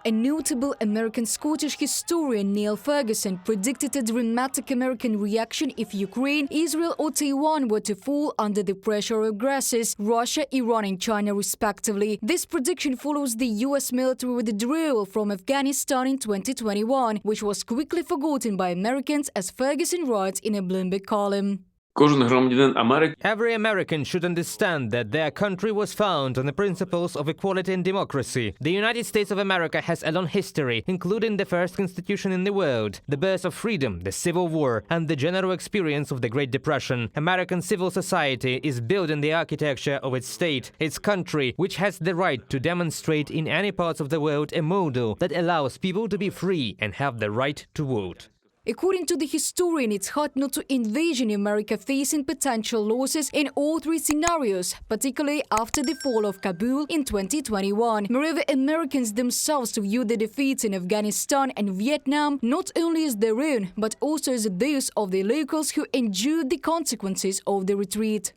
A notable American-Scottish historian, Neil Ferguson, predicted a dramatic American reaction if Ukraine, Israel or Taiwan were to fall under the pressure of aggressors, Russia, Iran and China respectively. This prediction follows the US military withdrawal from Afghanistan in 2021, which was quickly forgotten by Americans, as Ferguson writes in a Bloomberg column. Every American should understand that their country was founded on the principles of equality and democracy. The United States of America has a long history, including the first constitution in the world, the birth of freedom, the Civil War, and the general experience of the Great Depression. American civil society is built in the architecture of its state, its country, which has the right to demonstrate in any parts of the world a model that allows people to be free and have the right to vote. According to the historian, it's hard not to envision America facing potential losses in all three scenarios, particularly after the fall of Kabul in 2021. Moreover, Americans themselves view the defeats in Afghanistan and Vietnam not only as their own, but also as those of the locals who endured the consequences of the retreat.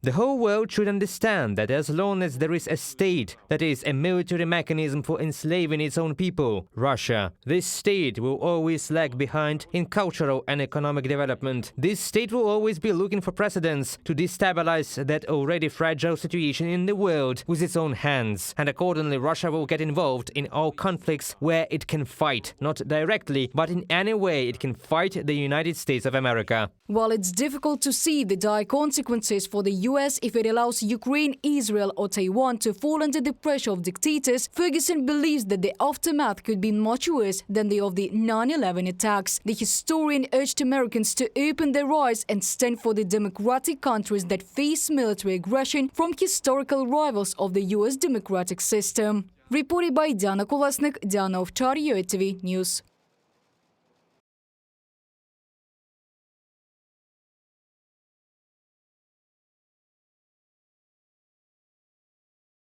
The whole world should understand that as long as there is a state that is a military mechanism for enslaving its own people, Russia, this state will always lag behind in cultural and economic development. This state will always be looking for precedents to destabilize that already fragile situation in the world with its own hands. And accordingly, Russia will get involved in all conflicts where it can fight, not directly, but in any way it can fight the United States of America. While it's difficult to see the dire consequences for the US if it allows Ukraine, Israel or Taiwan to fall under the pressure of dictators, Ferguson believes that the aftermath could be much worse than the of the 9/11 attacks. The historian urged Americans to open their eyes and stand for the democratic countries that face military aggression from historical rivals of the US democratic system. Reported by Diana Kolesnik, Diana Ovchar, UATV News.